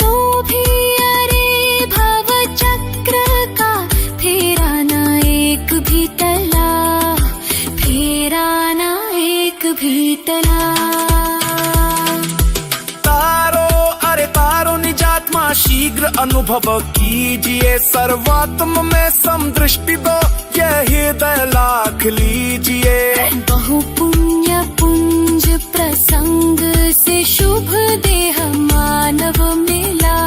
Speaker 5: तो भी अरे भव चक्र का फेरा ना एक भी टला, फेरा ना एक भी टला।
Speaker 3: तारो अरे तारो निजात्मा शीघ्र अनुभव कीजिए। सर्वात्म में समदृष्टि दो, यह हृदय लाख लीजिए।
Speaker 5: बहु पुण्य पुंज प्रसंग से शुभ देह मानव मिला,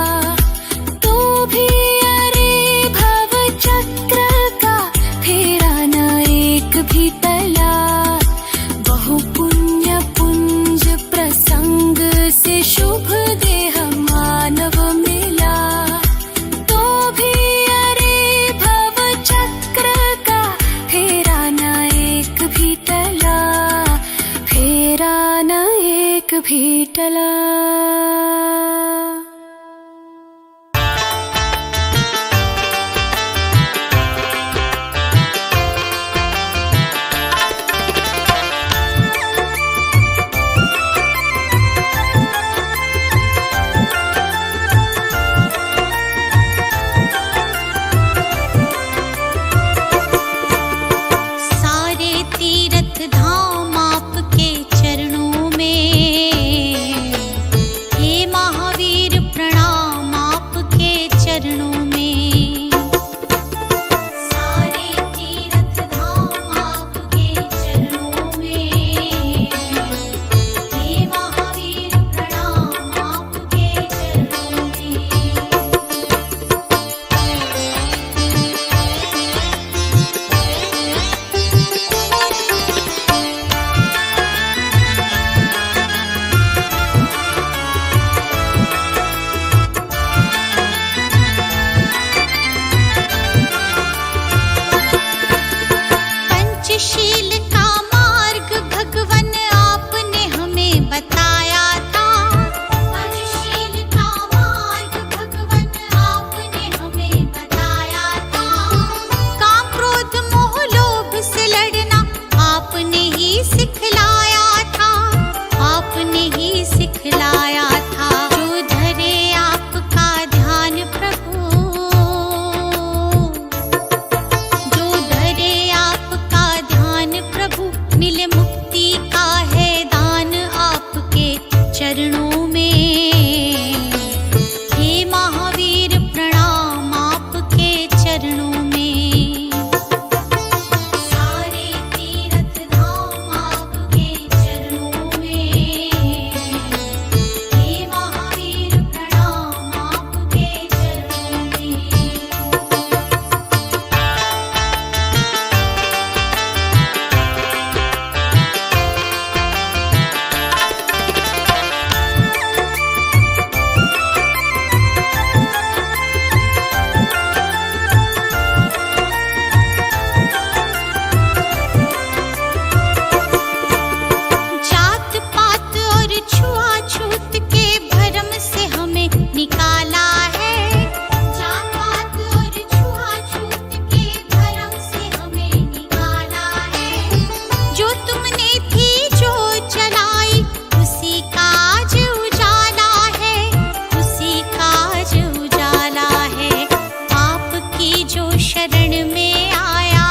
Speaker 5: तो भी अरे भव चक्र का फेरा ना एक भी टला। बहु पुण्य पुंज प्रसंग से शुभ देह मानव मिला, तो भी अरे भव चक्र का फेरा ना एक भी टला, फेरा ना एक भी टला।
Speaker 2: सारे तीर्थ धाम आपके चरणों में, हे निकाला है। जात पात और छुआछूत के भरम से हमें निकाला है। जो तुमने थी जो जलाई उसी का आज उजाला है, उसी का आज उजाला है। आपकी जो शरण में आया,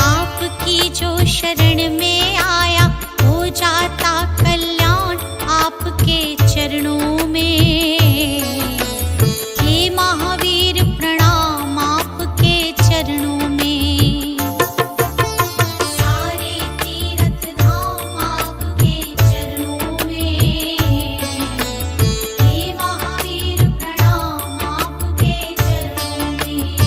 Speaker 2: आपकी जो शरण में आया, हो जाता कल्याण आपके चरणों में। हे महावीर प्रणाम आपके चरणों में। सारे तीर्थ धाम आपके चरणों में। हे महावीर प्रणाम आपके चरणों में।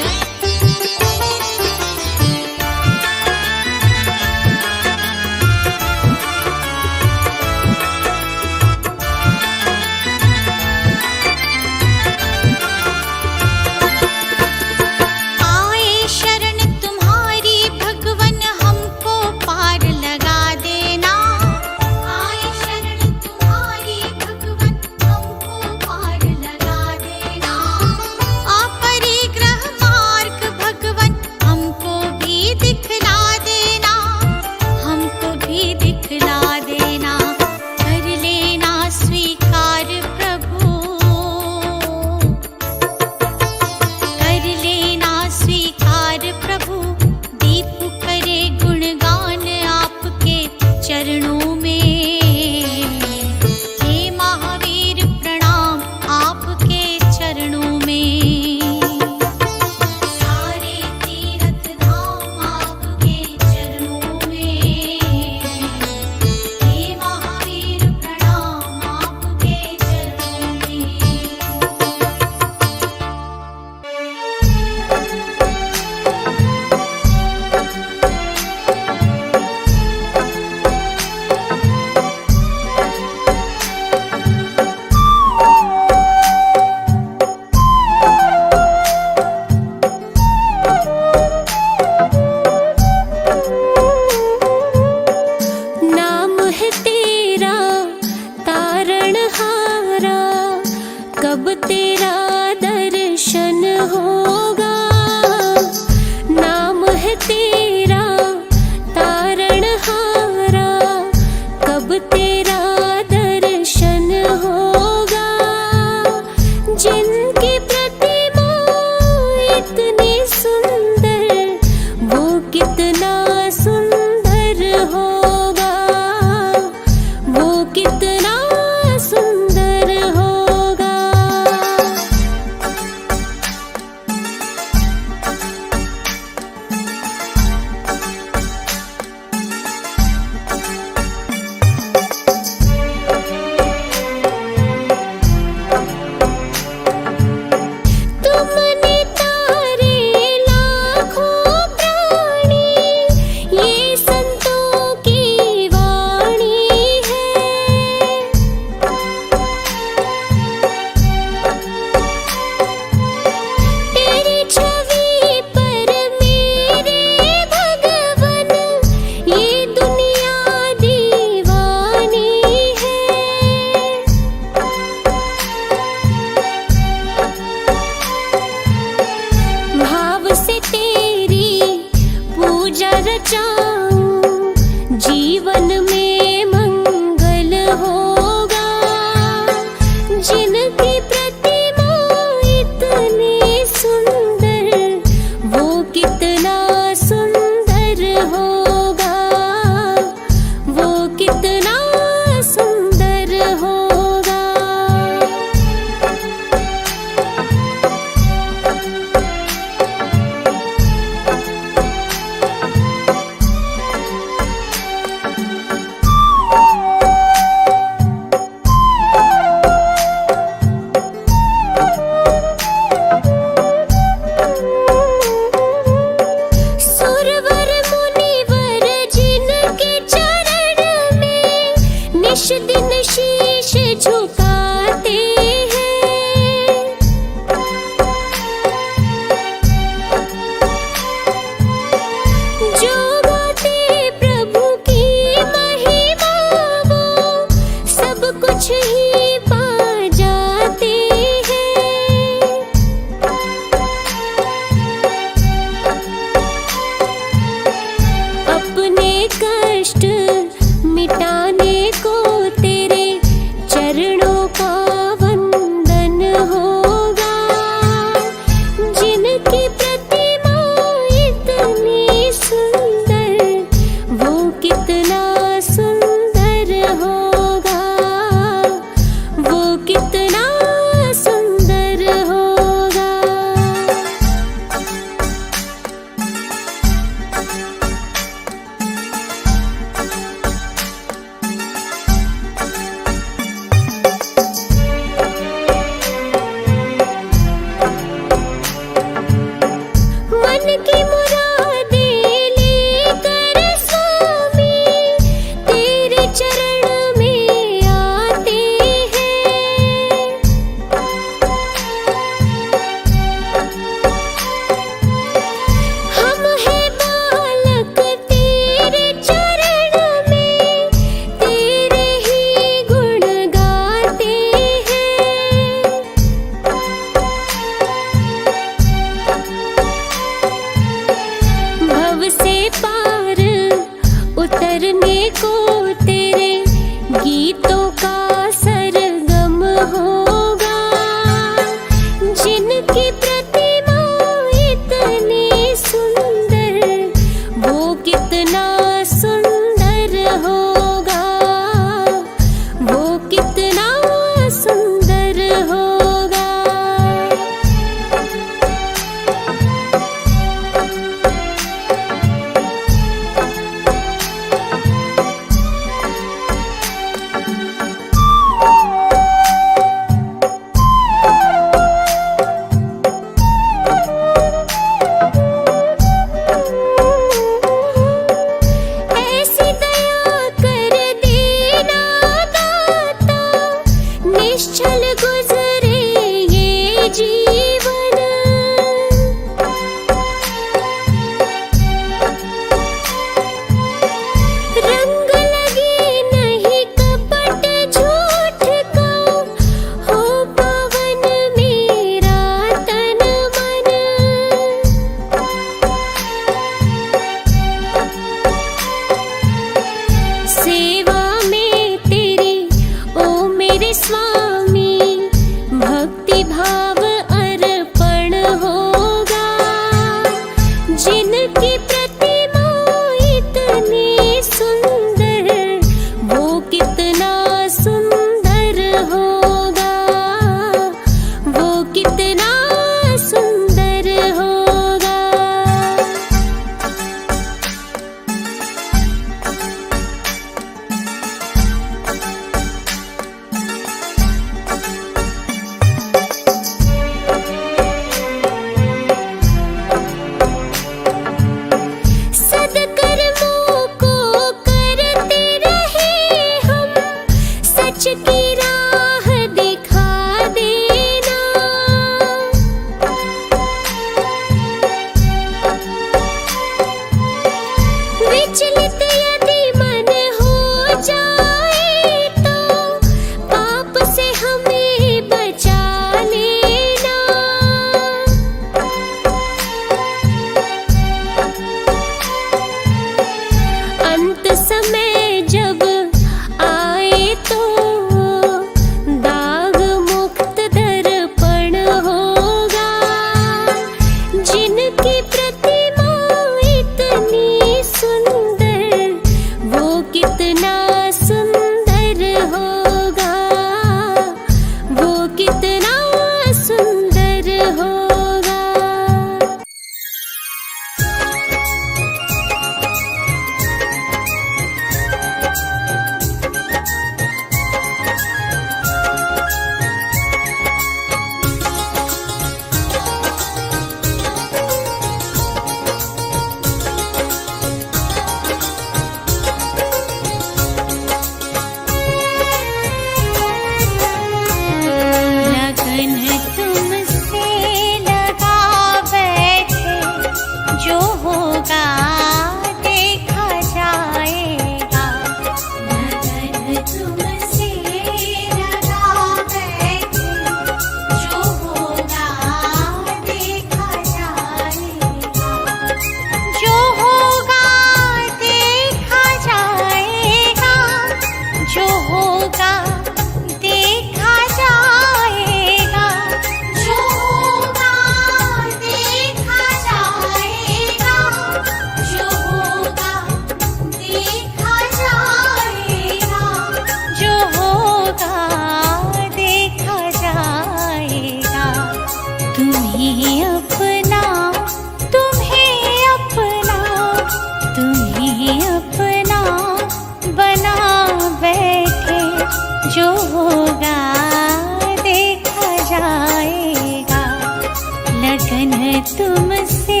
Speaker 5: तुमसे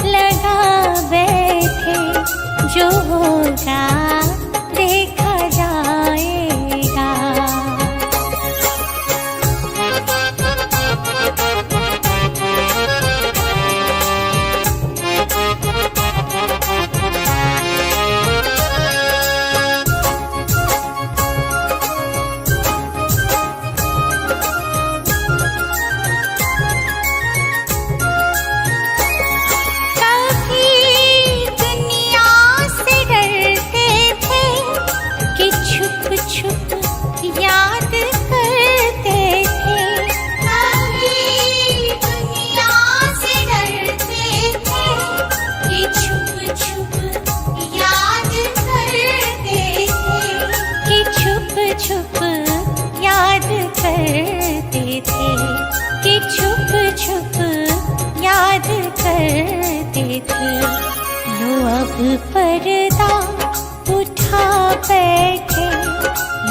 Speaker 5: लगा बैठे, जो होगा देखा जाएगा। लो अब पर्दा उठा बैठे,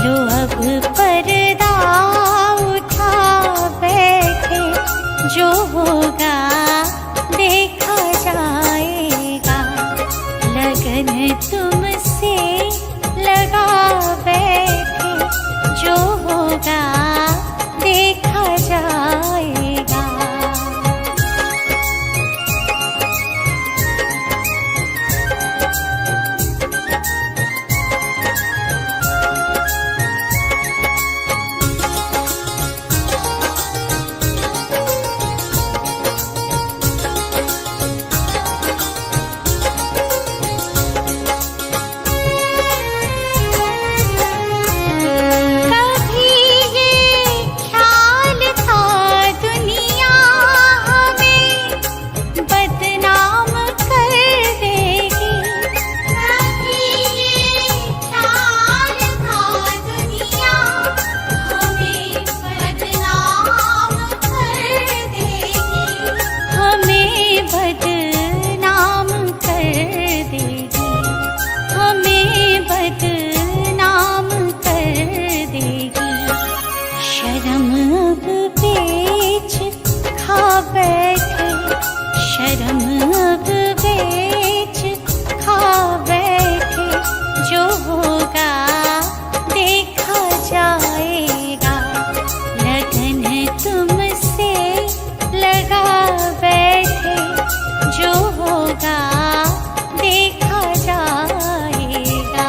Speaker 5: लो अब पर्दा उठा बैठे, जो होगा देखा जाएगा। लगन तुमसे लगा बैठे, जो होगा देखा जाएगा। शर्म अब बेच खा बैठे, जो होगा देखा जाएगा। लगन तुमसे लगा बैठे, जो होगा देखा जाएगा।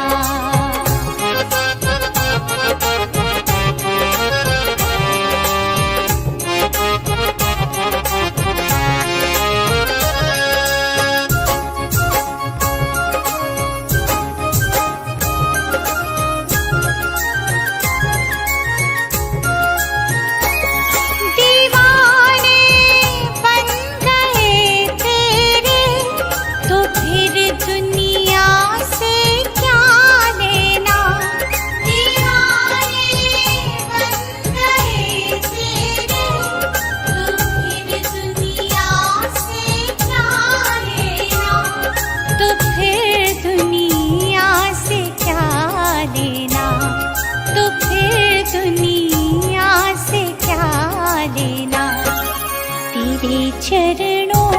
Speaker 5: तेरे चरणों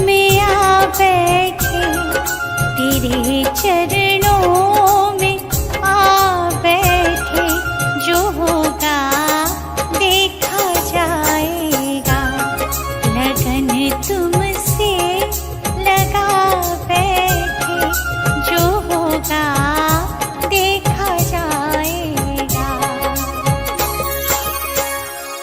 Speaker 5: में आ बैठे, तेरे चरणों में आ बैठे, जो होगा देखा जाएगा। लगन तुम